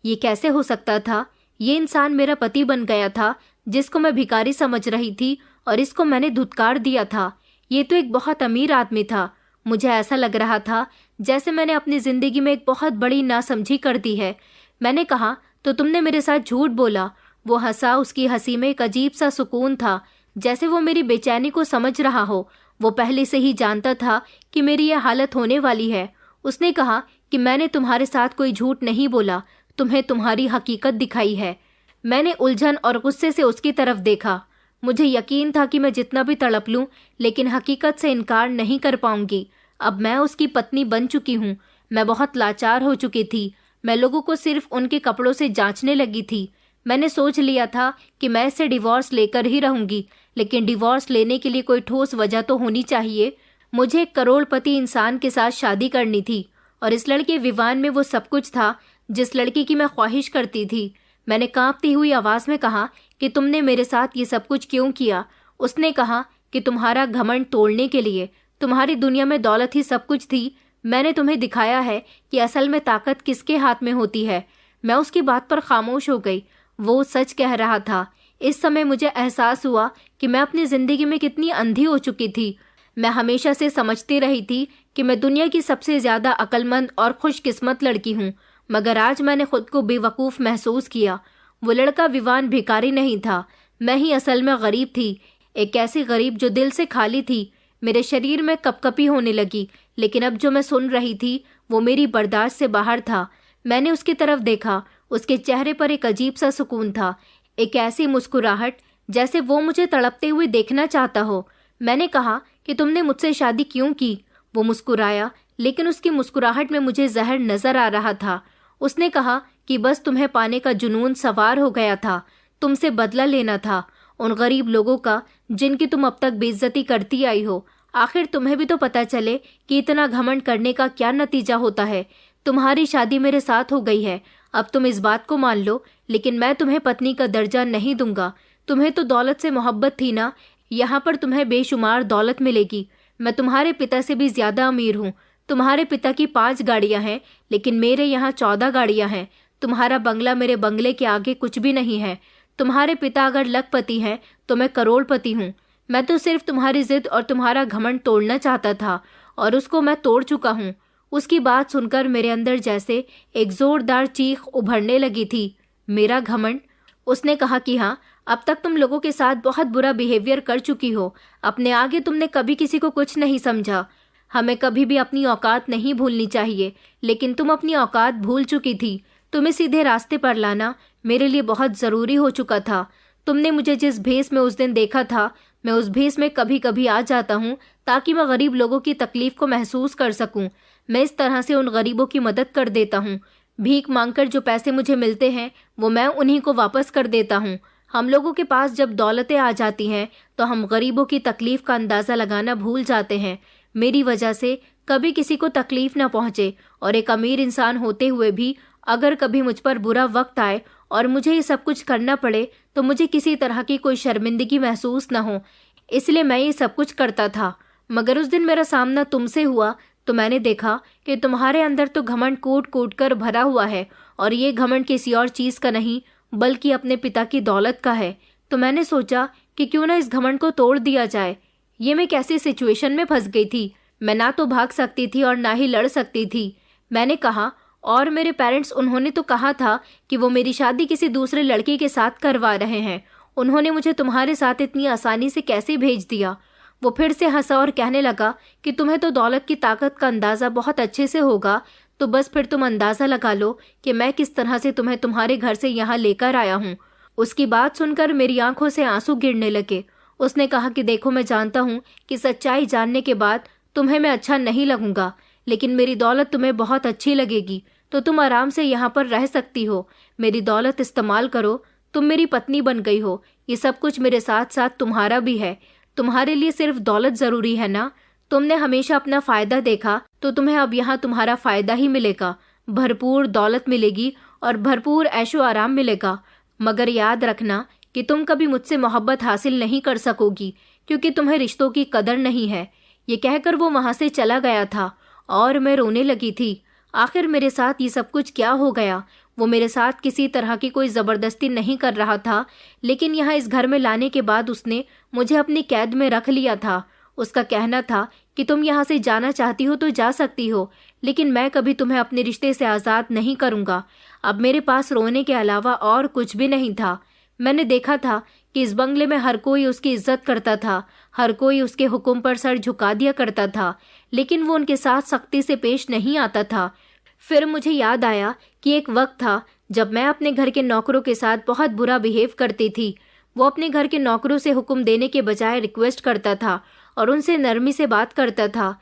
ये कैसे हो सकता था? ये इंसान मेरा पति बन गया था जिसको मैं भिखारी समझ रही थी और इसको मैंने धुतकार दिया था। ये तो एक बहुत अमीर आदमी था। मुझे ऐसा लग रहा था जैसे मैंने अपनी जिंदगी में एक बहुत बड़ी नासमझी कर दी है। मैंने कहा, तो तुमने मेरे साथ झूठ बोला। वो हंसा। उसकी हंसी में एक अजीब सा सुकून था, जैसे वो मेरी बेचैनी को समझ रहा हो। वो पहले से ही जानता था कि मेरी यह हालत होने वाली है। उसने कहा कि मैंने तुम्हारे साथ कोई झूठ नहीं बोला, तुम्हें तुम्हारी हकीकत दिखाई है। मैंने उलझन और गुस्से से उसकी तरफ देखा। मुझे यकीन था कि मैं जितना भी तड़प लूं, लेकिन हकीकत से इनकार नहीं कर पाऊंगी। अब मैं उसकी पत्नी बन चुकी हूँ। मैं बहुत लाचार हो चुकी थी। मैं लोगों को सिर्फ उनके कपड़ों से जांचने लगी थी। मैंने सोच लिया था कि मैं इससे डिवोर्स लेकर ही रहूंगी, लेकिन डिवोर्स लेने के लिए कोई ठोस वजह तो होनी चाहिए। मुझे एक करोड़पति इंसान के साथ शादी करनी थी और इस लड़के विवान में वो सब कुछ था जिस लड़की की मैं ख्वाहिश करती थी। मैंने कांपती हुई आवाज में कहा कि तुमने मेरे साथ ये सब कुछ क्यों किया? उसने कहा कि तुम्हारा घमंड तोड़ने के लिए। तुम्हारी दुनिया में दौलत ही सब कुछ थी। मैंने तुम्हें दिखाया है कि असल में ताकत किसके हाथ में होती है। मैं उसकी बात पर खामोश हो गई। वो सच कह रहा था। इस समय मुझे एहसास हुआ कि मैं अपनी जिंदगी में कितनी अंधी हो चुकी थी। मैं हमेशा से समझती रही थी कि मैं दुनिया की सबसे ज्यादा अक्लमंद और खुशकिस्मत लड़की हूँ, मगर आज मैंने खुद को बेवकूफ़ महसूस किया। वो लड़का विवान भिखारी नहीं था, मैं ही असल में गरीब थी। एक ऐसी गरीब जो दिल से खाली थी। मेरे शरीर में कपकपी होने लगी, लेकिन अब जो मैं सुन रही थी वो मेरी बर्दाश्त से बाहर था। मैंने उसकी तरफ देखा। उसके चेहरे पर एक अजीब सा सुकून था, एक ऐसी मुस्कुराहट जैसे वो मुझे तड़पते हुए देखना चाहता हो। मैंने कहा कि तुमने मुझसे शादी क्यों की? वो मुस्कुराया, लेकिन उसकी मुस्कुराहट में मुझे जहर नजर आ रहा था। उसने कहा कि बस तुम्हें पाने का जुनून सवार हो गया था, तुमसे बदला लेना था उन गरीब लोगों का जिनकी तुम अब तक बेइज्जती करती आई हो। आखिर तुम्हें भी तो पता चले कि इतना घमंड करने का क्या नतीजा होता है। तुम्हारी शादी मेरे साथ हो गई है, अब तुम इस बात को मान लो, लेकिन मैं तुम्हें पत्नी का दर्जा नहीं दूंगा। तुम्हें तो दौलत से मोहब्बत थी ना, यहाँ पर तुम्हें बेशुमार दौलत मिलेगी। मैं तुम्हारे पिता से भी ज्यादा अमीर हूँ। तुम्हारे पिता की 5 गाड़ियां हैं, लेकिन मेरे यहाँ 14 गाड़ियां हैं। तुम्हारा बंगला मेरे बंगले के आगे कुछ भी नहीं है। तुम्हारे पिता अगर लखपति हैं तो मैं करोड़पति हूँ। मैं तो सिर्फ तुम्हारी जिद और तुम्हारा घमंड तोड़ना चाहता था, और उसको मैं तोड़ चुका हूँ। उसकी बात सुनकर मेरे अंदर जैसे एक जोरदार चीख उभरने लगी थी। मेरा घमंड? उसने कहा कि हाँ, अब तक तुम लोगों के साथ बहुत बुरा बिहेवियर कर चुकी हो। अपने आगे तुमने कभी किसी को कुछ नहीं समझा। हमें कभी भी अपनी औकात नहीं भूलनी चाहिए, लेकिन तुम अपनी औकात भूल चुकी थी। तुम्हें सीधे रास्ते पर लाना मेरे लिए बहुत ज़रूरी हो चुका था। तुमने मुझे जिस भेस में उस दिन देखा था, मैं उस भेस में कभी कभी आ जाता हूँ ताकि मैं गरीब लोगों की तकलीफ को महसूस कर सकूँ। मैं इस तरह से उन गरीबों की मदद कर देता हूँ। भीख मांगकर जो पैसे मुझे मिलते हैं वो मैं उन्हीं को वापस कर देता हूँ। हम लोगों के पास जब दौलतें आ जाती हैं तो हम गरीबों की तकलीफ का अंदाज़ा लगाना भूल जाते हैं। मेरी वजह से कभी किसी को तकलीफ ना पहुँचे, और एक अमीर इंसान होते हुए भी अगर कभी मुझ पर बुरा वक्त आए और मुझे ये सब कुछ करना पड़े तो मुझे किसी तरह की कोई शर्मिंदगी महसूस ना हो, इसलिए मैं ये सब कुछ करता था। मगर उस दिन मेरा सामना तुमसे हुआ तो मैंने देखा कि तुम्हारे अंदर तो घमंड कूट कूट कर भरा हुआ है, और ये घमंड किसी और चीज़ का नहीं बल्कि अपने पिता की दौलत का है। तो मैंने सोचा कि क्यों ना इस घमंड को तोड़ दिया जाए। ये मैं कैसी सिचुएशन में फंस गई थी। मैं ना तो भाग सकती थी और ना ही लड़ सकती थी। मैंने कहा, और मेरे पेरेंट्स, उन्होंने तो कहा था कि वो मेरी शादी किसी दूसरे लड़के के साथ करवा रहे हैं। उन्होंने मुझे तुम्हारे साथ इतनी आसानी से कैसे भेज दिया? वो फिर से हंसा और कहने लगा कि तुम्हें तो दौलत की ताकत का अंदाज़ा बहुत अच्छे से होगा, तो बस फिर तुम अंदाज़ा लगा लो कि मैं किस तरह से तुम्हें तुम्हारे घर से यहाँ लेकर आया हूँ। उसकी बात सुनकर मेरी आंखों से आंसू गिरने लगे। उसने कहा कि देखो, मैं जानता हूँ कि सच्चाई जानने के बाद तुम्हें मैं अच्छा नहीं लगूंगा, लेकिन मेरी दौलत तुम्हें बहुत अच्छी लगेगी, तो तुम आराम से यहाँ पर रह सकती हो। मेरी दौलत इस्तेमाल करो, तुम मेरी पत्नी बन गई हो। ये सब कुछ मेरे साथ साथ तुम्हारा भी है। तुम्हारे लिए सिर्फ दौलत ज़रूरी है ना? तुमने हमेशा अपना फ़ायदा देखा, तो तुम्हें अब यहाँ तुम्हारा फ़ायदा ही मिलेगा। भरपूर दौलत मिलेगी और भरपूर ऐशो आराम मिलेगा। मगर याद रखना कि तुम कभी मुझसे मोहब्बत हासिल नहीं कर सकोगी, क्योंकि तुम्हें रिश्तों की कदर नहीं है। ये कहकर वो वहाँ से चला गया था और मैं रोने लगी थी। आखिर मेरे साथ ये सब कुछ क्या हो गया? वो मेरे साथ किसी तरह की कोई ज़बरदस्ती नहीं कर रहा था, लेकिन यहाँ इस घर में लाने के बाद उसने मुझे अपनी कैद में रख लिया था। उसका कहना था कि तुम यहाँ से जाना चाहती हो तो जा सकती हो, लेकिन मैं कभी तुम्हें अपने रिश्ते से आज़ाद नहीं करूँगा। अब मेरे पास रोने के अलावा और कुछ भी नहीं था। मैंने देखा था कि इस बंगले में हर कोई उसकी इज्जत करता था, हर कोई उसके हुक्म पर सर झुका दिया करता था, लेकिन वो उनके साथ सख्ती से पेश नहीं आता था। फिर मुझे याद आया कि एक वक्त था जब मैं अपने घर के नौकरों के साथ बहुत बुरा बिहेव करती थी। वो अपने घर के नौकरों से हुक्म देने के बजाय रिक्वेस्ट करता था और उनसे नरमी से बात करता था।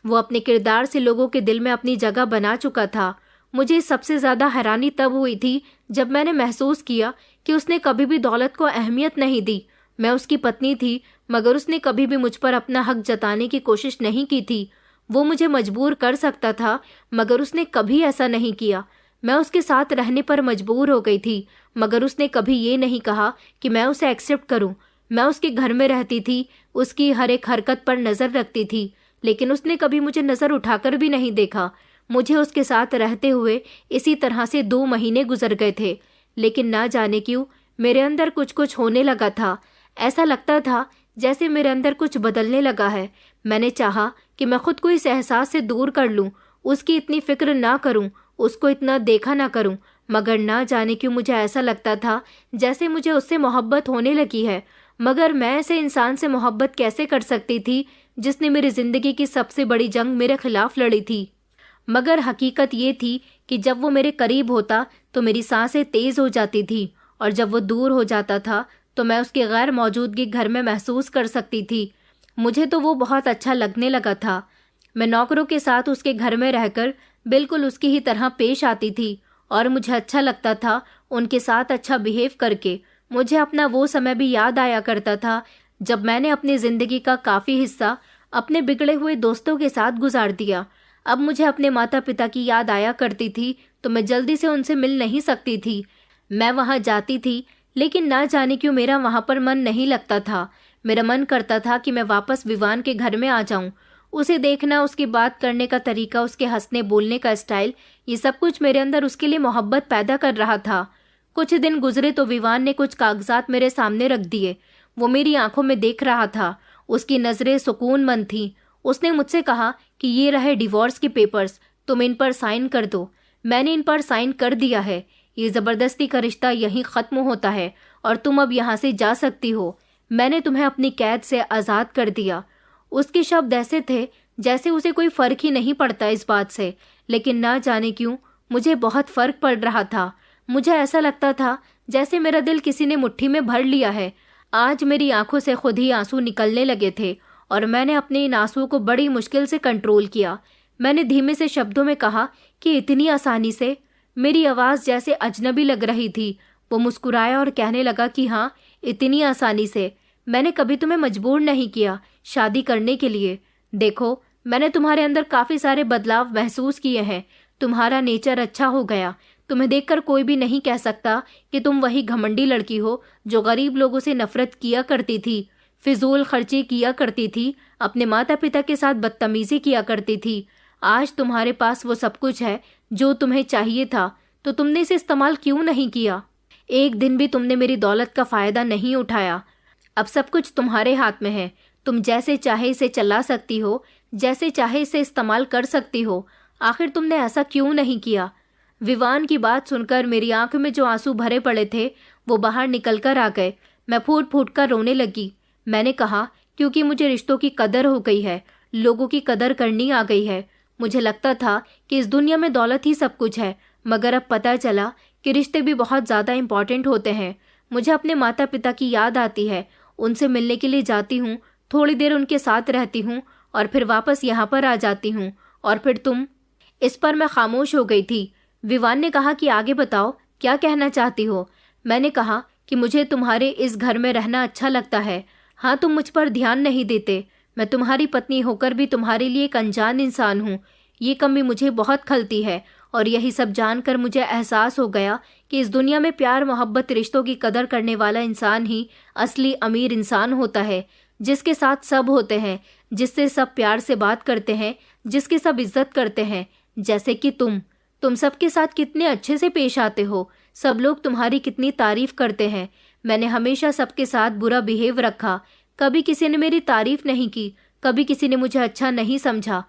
वो अपने किरदार से लोगों के दिल में अपनी जगह बना चुका था। मुझे सबसे ज़्यादा हैरानी तब हुई थी जब मैंने महसूस किया कि उसने कभी भी दौलत को अहमियत नहीं दी। मैं उसकी पत्नी थी, मगर उसने कभी भी मुझ पर अपना हक जताने की कोशिश नहीं की थी। वो मुझे मजबूर कर सकता था, मगर उसने कभी ऐसा नहीं किया। मैं उसके साथ रहने पर मजबूर हो गई थी, मगर उसने कभी ये नहीं कहा कि मैं उसे एक्सेप्ट करूं। मैं उसके घर में रहती थी, उसकी हर एक हरकत पर नज़र रखती थी, लेकिन उसने कभी मुझे नज़र उठाकर भी नहीं देखा। मुझे उसके साथ रहते हुए इसी तरह से 2 महीने गुजर गए थे, लेकिन ना जाने क्यों मेरे अंदर कुछ कुछ होने लगा था। ऐसा लगता था जैसे मेरे अंदर कुछ बदलने लगा है। मैंने चाहा कि मैं खुद को इस एहसास से दूर कर लूं, उसकी इतनी फिक्र ना करूं, उसको इतना देखा ना करूं, मगर ना जाने क्यों मुझे ऐसा लगता था जैसे मुझे उससे मोहब्बत होने लगी है। मगर मैं ऐसे इंसान से मोहब्बत कैसे कर सकती थी जिसने मेरी जिंदगी की सबसे बड़ी जंग मेरे खिलाफ लड़ी थी। मगर हकीकत ये थी कि जब वो मेरे करीब होता तो मेरी सांसें तेज हो जाती थी, और जब वो दूर हो जाता था तो मैं उसकी गैर मौजूदगी घर में महसूस कर सकती थी। मुझे तो वो बहुत अच्छा लगने लगा था। मैं नौकरों के साथ उसके घर में रहकर बिल्कुल उसकी ही तरह पेश आती थी, और मुझे अच्छा लगता था उनके साथ अच्छा बिहेव करके। मुझे अपना वो समय भी याद आया करता था जब मैंने अपनी ज़िंदगी का काफ़ी हिस्सा अपने बिगड़े हुए दोस्तों के साथ गुजार दिया। अब मुझे अपने माता पिता की याद आया करती थी तो मैं जल्दी से उनसे मिल नहीं सकती थी। मैं वहाँ जाती थी, लेकिन ना जाने क्यों मेरा वहाँ पर मन नहीं लगता था। मेरा मन करता था कि मैं वापस विवान के घर में आ जाऊं। उसे देखना, उसकी बात करने का तरीका, उसके हंसने बोलने का स्टाइल, ये सब कुछ मेरे अंदर उसके लिए मोहब्बत पैदा कर रहा था। कुछ दिन गुजरे तो विवान ने कुछ कागजात मेरे सामने रख दिए। वो मेरी आंखों में देख रहा था। उसकी नज़रें सुकूनमंद थीं। उसने मुझसे कहा कि ये रहे डिवोर्स के पेपर्स, तुम इन पर साइन कर दो। मैंने इन पर साइन कर दिया है। ये ज़बरदस्ती का रिश्ता यहीं ख़त्म होता है और तुम अब यहाँ से जा सकती हो। मैंने तुम्हें अपनी कैद से आज़ाद कर दिया। उसके शब्द ऐसे थे जैसे उसे कोई फ़र्क ही नहीं पड़ता इस बात से, लेकिन ना जाने क्यों मुझे बहुत फ़र्क पड़ रहा था। मुझे ऐसा लगता था जैसे मेरा दिल किसी ने मुट्ठी में भर लिया है। आज मेरी आंखों से खुद ही आंसू निकलने लगे थे और मैंने अपने इन आंसुओं को बड़ी मुश्किल से कंट्रोल किया। मैंने धीमे से शब्दों में कहा कि इतनी आसानी से। मेरी आवाज़ जैसे अजनबी लग रही थी। वो मुस्कुराया और कहने लगा कि हाँ, इतनी आसानी से। मैंने कभी तुम्हें मजबूर नहीं किया शादी करने के लिए। देखो, मैंने तुम्हारे अंदर काफ़ी सारे बदलाव महसूस किए हैं। तुम्हारा नेचर अच्छा हो गया। तुम्हें देखकर कोई भी नहीं कह सकता कि तुम वही घमंडी लड़की हो जो गरीब लोगों से नफरत किया करती थी, फिजूल खर्ची किया करती थी, अपने माता पिता के साथ बदतमीजी किया करती थी। आज तुम्हारे पास वो सब कुछ है जो तुम्हें चाहिए था, तो तुमने इसे इस्तेमाल क्यों नहीं किया? एक दिन भी तुमने मेरी दौलत का फ़ायदा नहीं उठाया। अब सब कुछ तुम्हारे हाथ में है। तुम जैसे चाहे इसे चला सकती हो, जैसे चाहे इसे इस्तेमाल कर सकती हो। आखिर तुमने ऐसा क्यों नहीं किया? विवान की बात सुनकर मेरी आंखों में जो आंसू भरे पड़े थे वो बाहर निकल कर आ गए। मैं फूट फूट कर रोने लगी। मैंने कहा, क्योंकि मुझे रिश्तों की कदर हो गई है, लोगों की कदर करनी आ गई है। मुझे लगता था कि इस दुनिया में दौलत ही सब कुछ है, मगर अब पता चला कि रिश्ते भी बहुत ज़्यादा इम्पॉर्टेंट होते हैं। मुझे अपने माता पिता की याद आती है। उनसे मिलने के लिए जाती हूँ, थोड़ी देर उनके साथ रहती हूँ और फिर वापस यहाँ पर आ जाती हूँ। और फिर तुम। इस पर मैं खामोश हो गई थी। विवान ने कहा कि आगे बताओ, क्या कहना चाहती हो? मैंने कहा कि मुझे तुम्हारे इस घर में रहना अच्छा लगता है। हाँ, तुम मुझ पर ध्यान नहीं देते। मैं तुम्हारी पत्नी होकर भी तुम्हारे लिए एक अनजान इंसान हूँ। ये कमी मुझे बहुत खलती है, और यही सब जानकर मुझे एहसास हो गया कि इस दुनिया में प्यार, मोहब्बत, रिश्तों की कदर करने वाला इंसान ही असली अमीर इंसान होता है, जिसके साथ सब होते हैं, जिससे सब प्यार से बात करते हैं, जिसकी सब इज्जत करते हैं। जैसे कि तुम सबके साथ कितने अच्छे से पेश आते हो। सब लोग तुम्हारी कितनी तारीफ करते हैं। मैंने हमेशा सबके साथ बुरा बिहेव रखा। कभी किसी ने मेरी तारीफ नहीं की, कभी किसी ने मुझे अच्छा नहीं समझा।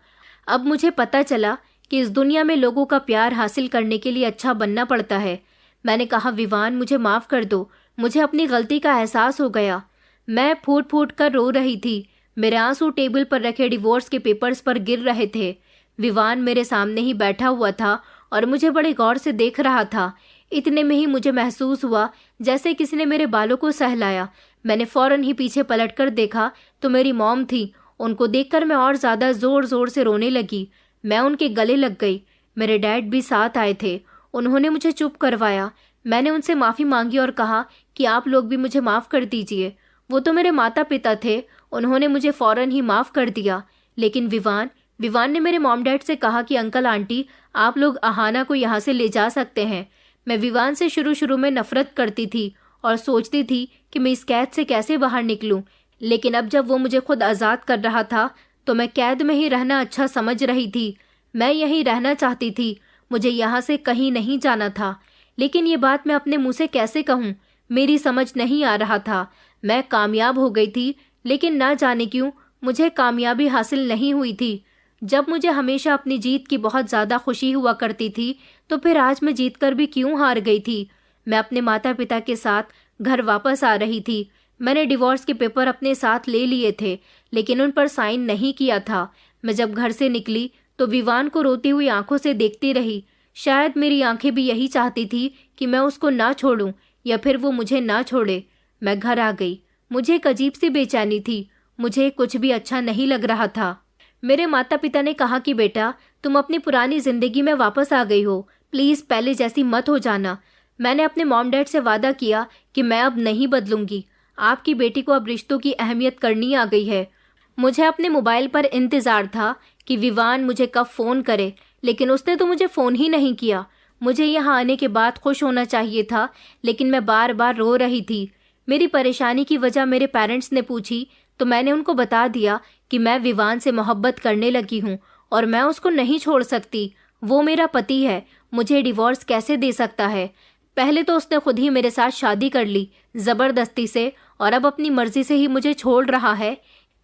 अब मुझे पता चला कि इस दुनिया में लोगों का प्यार हासिल करने के लिए अच्छा बनना पड़ता है। मैंने कहा, विवान, मुझे माफ़ कर दो। मुझे अपनी गलती का एहसास हो गया। मैं फूट फूट कर रो रही थी। मेरे आंसू टेबल पर रखे डिवोर्स के पेपर्स पर गिर रहे थे। विवान मेरे सामने ही बैठा हुआ था और मुझे बड़े गौर से देख रहा था। इतने में ही मुझे महसूस हुआ जैसे किसी ने मेरे बालों को सहलाया। मैंने फौरन ही पीछे पलटकर देखा तो मेरी मॉम थी। उनको देखकर मैं और ज़्यादा ज़ोर ज़ोर से रोने लगी। मैं उनके गले लग गई। मेरे डैड भी साथ आए थे। उन्होंने मुझे चुप करवाया। मैंने उनसे माफ़ी मांगी और कहा कि आप लोग भी मुझे माफ़ कर दीजिए। वो तो मेरे माता पिता थे, उन्होंने मुझे फ़ौरन ही माफ़ कर दिया। लेकिन विवान ने मेरे मॉम डैड से कहा कि अंकल आंटी, आप लोग अहाना को यहाँ से ले जा सकते हैं। मैं विवान से शुरू में नफ़रत करती थी और सोचती थी कि मैं इस कैद से कैसे बाहर निकलूं। लेकिन अब जब वो मुझे खुद आज़ाद कर रहा था तो मैं कैद में ही रहना अच्छा समझ रही थी। मैं यहीं रहना चाहती थी। मुझे यहाँ से कहीं नहीं जाना था। लेकिन ये बात मैं अपने मुंह से कैसे कहूँ? मेरी समझ नहीं आ रहा था। मैं कामयाब हो गई थी, लेकिन ना जाने क्यों मुझे कामयाबी हासिल नहीं हुई थी। जब मुझे हमेशा अपनी जीत की बहुत ज़्यादा खुशी हुआ करती थी, तो फिर आज मैं जीत कर भी क्यों हार गई थी? मैं अपने माता पिता के साथ घर वापस आ रही थी। मैंने डिवोर्स के पेपर अपने साथ ले लिए थे, लेकिन उन पर साइन नहीं किया था। मैं जब घर से निकली तो विवान को रोती हुई आंखों से देखती रही। शायद मेरी आंखें भी यही चाहती थी कि मैं उसको ना छोड़ूं या फिर वो मुझे ना छोड़े। मैं घर आ गई। मुझे एक अजीब सी बेचैनी थी। मुझे कुछ भी अच्छा नहीं लग रहा था। मेरे माता पिता ने कहा कि बेटा, तुम अपनी पुरानी जिंदगी में वापस आ गई हो, प्लीज पहले जैसी मत हो जाना। मैंने अपने मॉम डैड से वादा किया कि मैं अब नहीं बदलूंगी। आपकी बेटी को अब रिश्तों की अहमियत करनी आ गई है। मुझे अपने मोबाइल पर इंतजार था कि विवान मुझे कब फ़ोन करे, लेकिन उसने तो मुझे फ़ोन ही नहीं किया। मुझे यहाँ आने के बाद खुश होना चाहिए था, लेकिन मैं बार बार रो रही थी। मेरी परेशानी की वजह मेरे पेरेंट्स ने पूछी तो मैंने उनको बता दिया कि मैं विवान से मोहब्बत करने लगी हूँ और मैं उसको नहीं छोड़ सकती। वो मेरा पति है, मुझे डिवोर्स कैसे दे सकता है? पहले तो उसने खुद ही मेरे साथ शादी कर ली ज़बरदस्ती से, और अब अपनी मर्जी से ही मुझे छोड़ रहा है।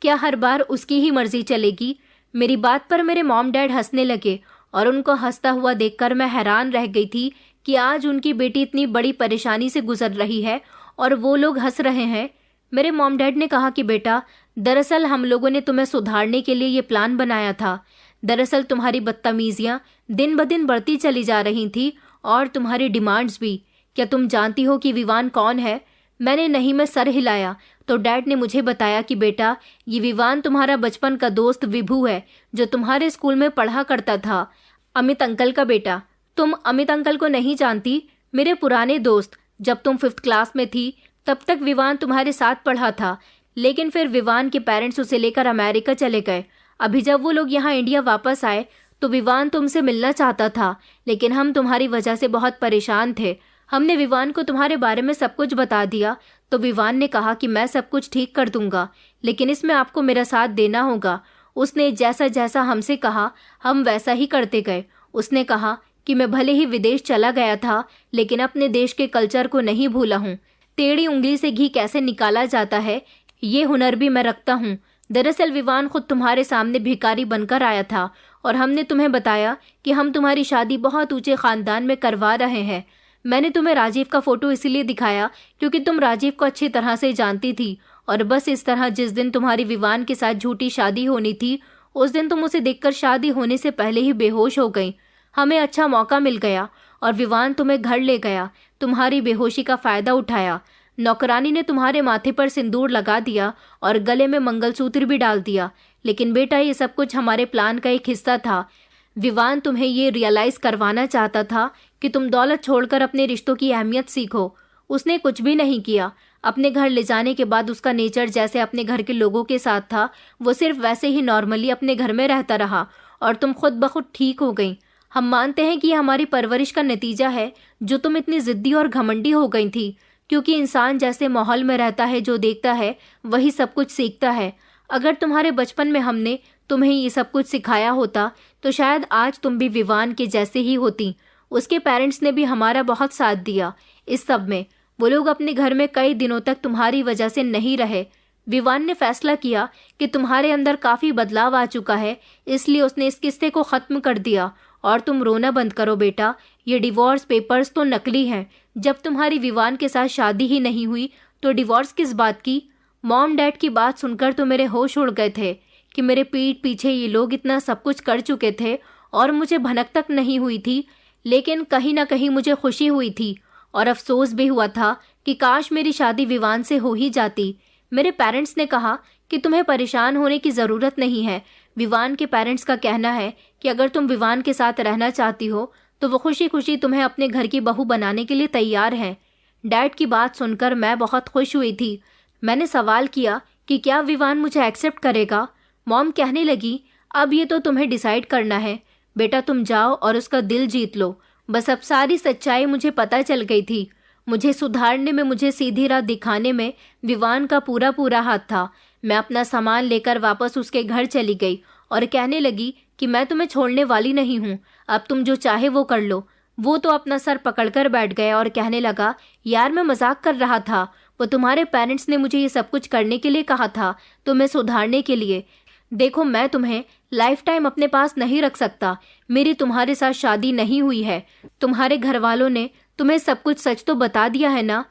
क्या हर बार उसकी ही मर्जी चलेगी? मेरी बात पर मेरे मॉम डैड हंसने लगे और उनको हंसता हुआ देखकर मैं हैरान रह गई थी कि आज उनकी बेटी इतनी बड़ी परेशानी से गुजर रही है और वो लोग हंस रहे हैं। मेरे मॉम डैड ने कहा कि बेटा, दरअसल हम लोगों ने तुम्हें सुधारने के लिए ये प्लान बनाया था। दरअसल तुम्हारी बदतमीजियां दिन ब दिन बढ़ती चली जा रही थी और तुम्हारी डिमांड्स भी। क्या तुम जानती हो कि विवान कौन है? मैंने नहीं में सर हिलाया तो डैड ने मुझे बताया कि बेटा, ये विवान तुम्हारा बचपन का दोस्त विभू है, जो तुम्हारे स्कूल में पढ़ा करता था, अमित अंकल का बेटा। तुम अमित अंकल को नहीं जानती? मेरे पुराने दोस्त। जब तुम 5th क्लास में थी तब तक विवान तुम्हारे साथ पढ़ा था, लेकिन फिर विवान के पेरेंट्स उसे लेकर अमेरिका चले गए। अभी जब वो लोग यहाँ इंडिया वापस आए तो विवान तुमसे मिलना चाहता था, लेकिन हम तुम्हारी वजह से बहुत परेशान थे। हमने विवान को तुम्हारे बारे में सब कुछ बता दिया तो विवान ने कहा कि मैं सब कुछ ठीक कर दूंगा, लेकिन इसमें आपको मेरा साथ देना होगा। उसने जैसा जैसा हमसे कहा हम वैसा ही करते गए। उसने कहा कि मैं भले ही विदेश चला गया था, लेकिन अपने देश के कल्चर को नहीं भूला हूँ। टेढ़ी उंगली से घी कैसे निकाला जाता है, ये हुनर भी मैं रखता हूँ। दरअसल विवान खुद तुम्हारे सामने भिखारी बनकर आया था और हमने तुम्हें बताया कि हम तुम्हारी शादी बहुत ऊंचे खानदान में करवा रहे हैं। मैंने तुम्हें राजीव का फोटो इसीलिए दिखाया क्योंकि तुम राजीव को अच्छी तरह से जानती थी, और बस इस तरह जिस दिन तुम्हारी विवान के साथ झूठी शादी होनी थी, उस दिन तुम उसे देखकर शादी होने से पहले ही बेहोश हो गई। हमें अच्छा मौका मिल गया और विवान तुम्हें घर ले गया। तुम्हारी बेहोशी का फायदा उठाया। नौकरानी ने तुम्हारे माथे पर सिंदूर लगा दिया और गले में मंगलसूत्र भी डाल दिया। लेकिन बेटा, ये सब कुछ हमारे प्लान का एक हिस्सा था। विवान तुम्हें ये रियलाइज करवाना चाहता था कि तुम दौलत छोड़कर अपने रिश्तों की अहमियत सीखो। उसने कुछ भी नहीं किया। अपने घर ले जाने के बाद उसका नेचर जैसे अपने घर के लोगों के साथ था, वो सिर्फ वैसे ही नॉर्मली अपने घर में रहता रहा और तुम खुद ब खुद ठीक हो गई। हम मानते हैं कि ये हमारी परवरिश का नतीजा है जो तुम इतनी जिद्दी और घमंडी हो गई थी, क्योंकि इंसान जैसे माहौल में रहता है, जो देखता है वही सब कुछ सीखता है। अगर तुम्हारे बचपन में हमने तुम्हें ये सब कुछ सिखाया होता तो शायद आज तुम भी विवान के जैसे ही होती। उसके पेरेंट्स ने भी हमारा बहुत साथ दिया इस सब में। वो लोग अपने घर में कई दिनों तक तुम्हारी वजह से नहीं रहे। विवान ने फैसला किया कि तुम्हारे अंदर काफ़ी बदलाव आ चुका है, इसलिए उसने इस किस्से को ख़त्म कर दिया। और तुम रोना बंद करो बेटा, ये डिवोर्स पेपर्स तो नकली हैं। जब तुम्हारी विवान के साथ शादी ही नहीं हुई तो डिवोर्स किस बात की? मॉम डैड की बात सुनकर तो मेरे होश उड़ गए थे कि मेरे पीठ पीछे ये लोग इतना सब कुछ कर चुके थे और मुझे भनक तक नहीं हुई थी। लेकिन कहीं ना कहीं मुझे खुशी हुई थी और अफसोस भी हुआ था कि काश मेरी शादी विवान से हो ही जाती। मेरे पेरेंट्स ने कहा कि तुम्हें परेशान होने की ज़रूरत नहीं है। विवान के पेरेंट्स का कहना है कि अगर तुम विवान के साथ रहना चाहती हो तो वो खुशी खुशी तुम्हें अपने घर की बहू बनाने के लिए तैयार हैं। डैड की बात सुनकर मैं बहुत खुश हुई थी। मैंने सवाल किया कि क्या विवान मुझे एक्सेप्ट करेगा। मॉम कहने लगी, अब ये तो तुम्हें डिसाइड करना है बेटा, तुम जाओ और उसका दिल जीत लो। बस अब सारी सच्चाई मुझे पता चल गई थी। मुझे सुधारने में, मुझे सीधी राह दिखाने में विवान का पूरा पूरा हाथ था। मैं अपना सामान लेकर वापस उसके घर चली गई और कहने लगी कि मैं तुम्हें छोड़ने वाली नहीं हूँ, अब तुम जो चाहे वो कर लो। वो तो अपना सर पकड़कर बैठ गया और कहने लगा, यार मैं मजाक कर रहा था। वो तुम्हारे पेरेंट्स ने मुझे ये सब कुछ करने के लिए कहा था, तुम्हें सुधारने के लिए। देखो, मैं तुम्हें लाइफ टाइम अपने पास नहीं रख सकता। मेरी तुम्हारे साथ शादी नहीं हुई है। तुम्हारे घर वालों ने तुम्हें सब कुछ सच तो बता दिया है ना?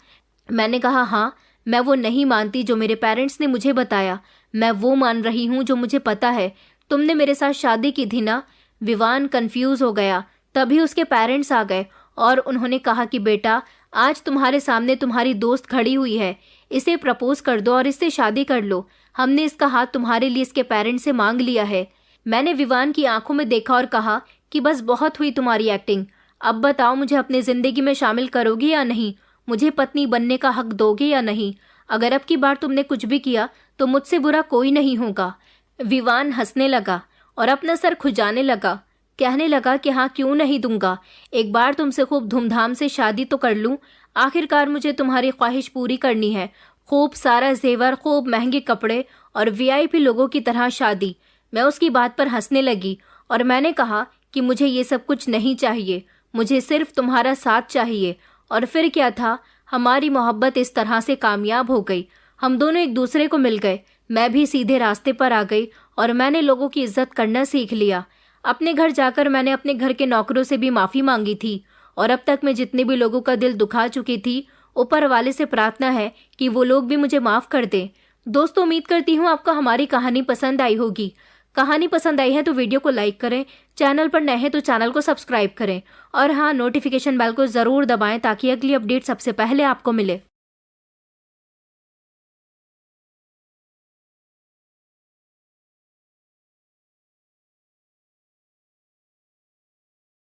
मैंने कहा हाँ, मैं वो नहीं मानती जो मेरे पेरेंट्स ने मुझे बताया, मैं वो मान रही हूँ जो मुझे पता है। तुमने मेरे साथ शादी की थी ना। विवान कंफ्यूज हो गया। तभी उसके पेरेंट्स आ गए और उन्होंने कहा कि बेटा, आज तुम्हारे सामने तुम्हारी दोस्त खड़ी हुई है, इसे प्रपोज कर दो और इससे शादी कर लो। हमने इसका हाथ तुम्हारे लिए इसके पेरेंट्स से मांग लिया है। मैंने विवान की आंखों में देखा और कहा कि बस बहुत हुई तुम्हारी एक्टिंग। अब बताओ, मुझे अपनी जिंदगी में शामिल करोगे या नहीं? मुझे पत्नी बनने का हक दोगे या नहीं? अगर अब की बार तुमने कुछ भी किया तो मुझसे बुरा कोई नहीं होगा। विवान हंसने लगा और अपना सर खुजाने लगा। कहने लगा कि हाँ, क्यों नहीं दूंगा। एक बार तुमसे खूब धूमधाम से शादी तो कर लूं। आखिरकार मुझे तुम्हारी ख्वाहिश पूरी करनी है। खूब सारा जेवर, खूब महंगे कपड़े और वीआईपी लोगों की तरह शादी। मैं उसकी बात पर हंसने लगी और मैंने कहा कि मुझे ये सब कुछ नहीं चाहिए, मुझे सिर्फ तुम्हारा साथ चाहिए। और फिर क्या था, हमारी मोहब्बत इस तरह से कामयाब हो गई। हम दोनों एक दूसरे को मिल गए। मैं भी सीधे रास्ते पर आ गई और मैंने लोगों की इज्जत करना सीख लिया। अपने घर जाकर मैंने अपने घर के नौकरों से भी माफ़ी मांगी थी और अब तक मैं जितने भी लोगों का दिल दुखा चुकी थी, ऊपर वाले से प्रार्थना है कि वो लोग भी मुझे माफ़ कर दें। दोस्तों, उम्मीद करती हूँ आपको हमारी कहानी पसंद आई होगी। कहानी पसंद आई है तो वीडियो को लाइक करें, चैनल पर नए हैं तो चैनल को सब्सक्राइब करें और हाँ, नोटिफिकेशन बेल को ज़रूर दबाएं ताकि अगली अपडेट सबसे पहले आपको मिले।